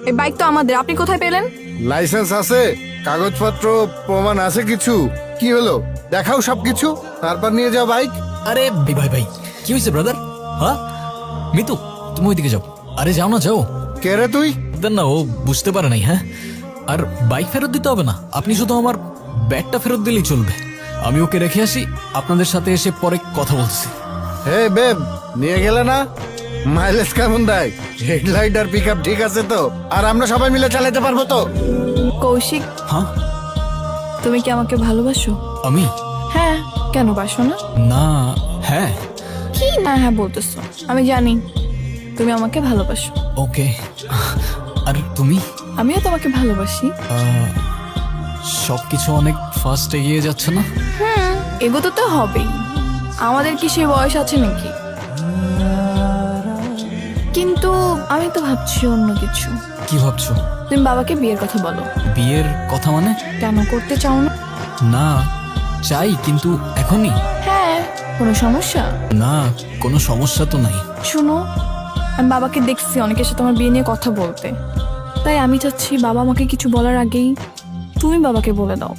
এই বাইক তো আমাদের, আপনি কোথায় পেলেন? লাইসেন্স আছে, কাগজপত্র প্রমাণ আছে কিছু। কি হলো, দেখাও সবকিছু, তারপর নিয়ে যাও বাইক। আরে ভাই ভাই, কি হয়েছে ব্রাদার? হ্যাঁ মিতু, তুমি ওইদিকে যাও। আরে যাও না, যাও। কে রে তুই? দেন না, ও বুঝতে পারে নাই। হ্যাঁ, আর বাইক ফেরত দিতে হবে না, আপনি শুধু আমার ব্যাগটা ফেরত দিলেই চলবে। আমি ওকে রেখে আসি, আপনাদের সাথে এসে পরে কথা বলছি। হে বেব, নিয়ে গেলে না? মাইলেজ কেমন দেয়? হেডলাইট আর পিক আপ ঠিক আছে তো? আর আমরা সবাই মিলে চালাতে পারবো তো? কৌশিক, হ্যাঁ, তুমি কি আমাকে ভালোবাসো? আমি? হ্যাঁ, কেন বাসো না? না, হ্যাঁ। কি না হ্যাঁ বলতেছো? আমি জানি তুমি আমাকে ভালোবাসো। ওকে, আর তুমি? আমিও তোমাকে ভালোবাসি। সবকিছু অনেক ফাস্ট এগিয়ে যাচ্ছে না? এগোতে তো হবেই, আমাদের কি সে বয়স আছে নাকি? কিন্তু আমি তো ভাবছি অন্য কিছু। কি ভাবছো? তুমি বাবাকে বিয়ের কথা বলো। বিয়ের কথা মানে? কেন করতে চাও না? না, চাই, কিন্তু এখনই? হ্যাঁ, কোনো সমস্যা? না, কোনো সমস্যা তো নাই। শুনো, আমি বাবাকে দেখছি অনেকের সাথে আমার বিয়ে নিয়ে কথা বলতে, তাই আমি চাচ্ছি বাবা আমাকে কিছু বলার আগেই তুমি বাবাকে বলে দাও।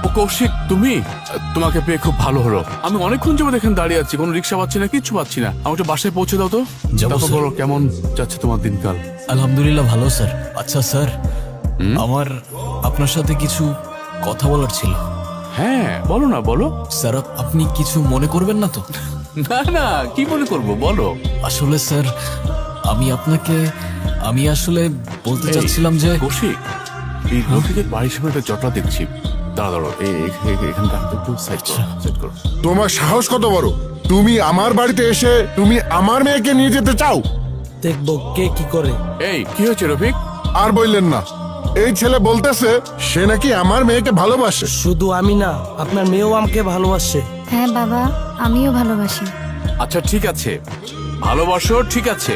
ও কৌশিক, তুমি? তোমাকে পেয়ে খুব ভালো হলো। আমি অনেকক্ষণ যাবো এখানে দাঁড়িয়ে আছি, কোনো রিক্সা পাচ্ছি না, কিচ্ছু পাচ্ছি না। আমাকে বাসায় পৌঁছে দাও তো। যাবো, তারপর স্যার। বলো কেমন যাচ্ছে তোমার দিনকাল। আলহামদুলিল্লাহ ভালো স্যার। আচ্ছা স্যার, আমার আপনার সাথে কিছু কথা বলার ছিল। হ্যাঁ বলো না, বলো। স্যার, আপনি কিছু মনে করবেন না তো? না না, কি মনে করবো, বলো। আসলে স্যার, আমি আসলে বলতে চাচ্ছিলাম যে কৌশিক, এই রফিকের বাড়ির সামনে একটা জটলা দেখছি। দাঁড়ো, এখানটা একটু সাইড করো। তোমার সাহস কত বড়? তুমি আমার বাড়িতে এসে তুমি আমার মেয়েকে নিয়ে যেতে চাও? দেখবো কে কি করে। এই কি হয়েছে রফিক? আর বললেন না, এই ছেলে বলতেছে সে নাকি আমার মেয়েকে ভালোবাসে। শুধু আমি না, আপনার মেয়েও আমাকে ভালোবাসে। হ্যাঁ বাবা, আমিও ভালোবাসি। আচ্ছা ঠিক আছে, ভালোবাসো, ঠিক আছে,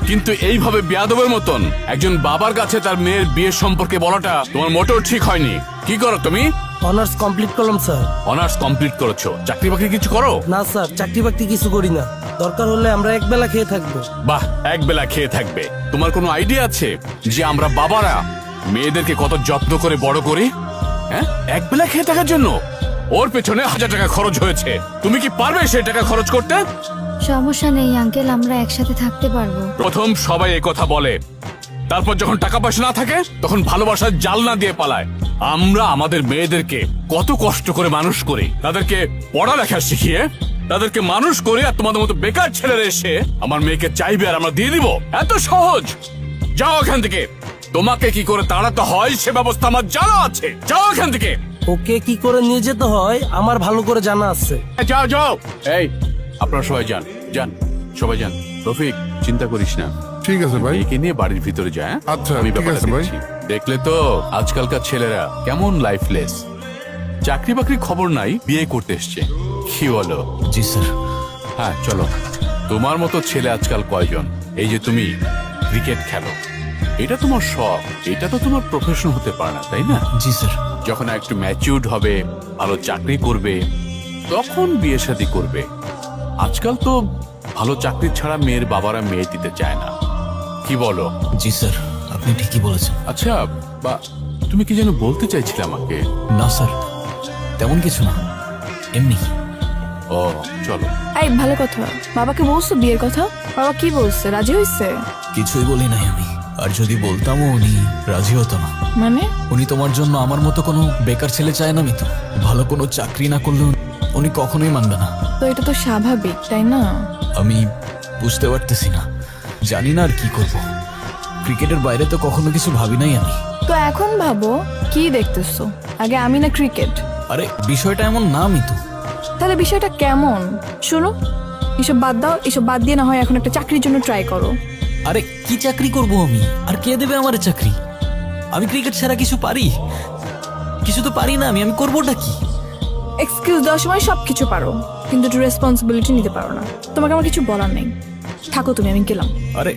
কিন্তু এইভাবে বেয়াদবের মতন একজন বাবার কাছে তার মেয়ের বিয়ের সম্পর্কে বলাটা তোমার মোটেও ঠিক হয়নি। কি করো তুমি? অনার্স কমপ্লিট করলাম স্যার। অনার্স কমপ্লিট করেছো, চাকরি বাকরি কিছু করো? না স্যার, চাকরি বাকরি কিছু করি না। দরকার হলে আমরা একবেলা খেয়ে থাকবো। বাহ, এক বেলা খেয়ে থাকবে। তোমার কোনো আইডিয়া আছে যে আমরা বাবারা মেয়েদেরকে কত যত্ন করে বড় করি? হ্যাঁ, এক বেলা খেয়ে থাকার জন্য ওর পেছনে 1000 টাকা খরচ হয়েছে। তুমি কি পারবে সেই টাকা খরচ করতে? সমস্যা নেই আঙ্কেল, আমরা একসাথে থাকতে পারবো। প্রথম সবাই এই কথা বলে, তারপর যখন টাকা পয়সা না থাকে তখন ভালোবাসার জাল না দিয়ে পালায়। আমরা আমাদের মেয়েদেরকে কত কষ্ট করে মানুষ করি, তাদেরকে পড়ালেখা শিখিয়ে তাদেরকে মানুষ করে, আর তোমাদের মতো বেকার ছেলেরা এসে আমার মেয়েকে চাইবে আর আমরা দিয়ে দিব? এত সহজ? যাও এখান থেকে। তোমাকে কি করে তাড়াতে হয় সে ব্যবস্থা আমার জানা আছে। যাও এখান থেকে। ওকে কি করে নিয়ে যেতে হয় আমার ভালো করে জানা আছে। যাও যাও। এই, আপনারা সবাই যান, যান, সবাই যান। রফিক, চিন্তা করিস না, ঠিক আছে ভাই। একে নিয়ে বাড়ির ভিতরে যায়। আচ্ছা, আমি ঠিক ব্যাপারটা আছে ভাই। দেখছি। দেখলে তো আজকালকার ছেলেরা কেমন লাইফলেস, চাকরি বাকরি খবর নাই, বিয়ে করতে এসছে। কি বলো? জি স্যার। হ্যাঁ চলো। তোমার মতো ছেলে আজকাল কয়জন? এই যে তুমি ক্রিকেট খেলো, এটা তোমার শখ, এটা তো তোমার প্রফেশন হতে পারে না, তাই না? জি স্যার। যখন একটু ম্যাচিউরড হবে, ভালো চাকরি করবে, তখন বিয়ে শাদী করবে। আজকাল তো ভালো চাকরি ছাড়া মেয়ের বাবারা মেয়ে দিতে চায় না। কি বলো? জি স্যার, আপনি ঠিকই বলেছেন। আচ্ছা, বা তুমি কি যেন বলতে চাইছিলে আমাকে? না স্যার, তেমন কিছু না, এমনি। ও, চলো। এই ভালো কথা, বাবাকে বলছো বিয়ের কথা? বাবা কি বলছে, রাজি হয়েছে? কিছুই বলি নাই আমি, আর যদি বলতামও উনি রাজি হতো না। মানে? উনি তোমার জন্য আমার মতো কোনো বেকার ছেলে চায় না মিতু। ভালো কোনো চাকরি না করলেও উনি কখনোই মানবে না। তো এটা তো স্বাভাবিক, তাই না? আমি বুঝতে পারতেছি না, জানি না আর কি করব। ক্রিকেটের বাইরে তো কখনো কিছু ভাবি নাই আমি। তো এখন ভাবো, কি দেখতেছো? আগে আমি না ক্রিকেট? আরে বিষয়টা এমন না মিতু। তাহলে বিষয়টা কেমন? শোনো, এসব বাদ দাও, এসব বাদ দিয়ে না হয় এখন একটা চাকরির জন্য ট্রাই করো। আরে কি চাকরি করব আমি? আর কে দেবে আমার চাকরি? আমি ক্রিকেট ছাড়া কিছু পারি? কিছু তো পারি না আমি করবোটা কি? এক্সকিউজ দেওয়ার সময় সবকিছু পারো, কিন্তু একটু রেসপন্সিবিলিটি নিতে পারো না। তোমাকে আমার কিছু বলার নেই, থাকো তুমি, আমি গেলাম। আরে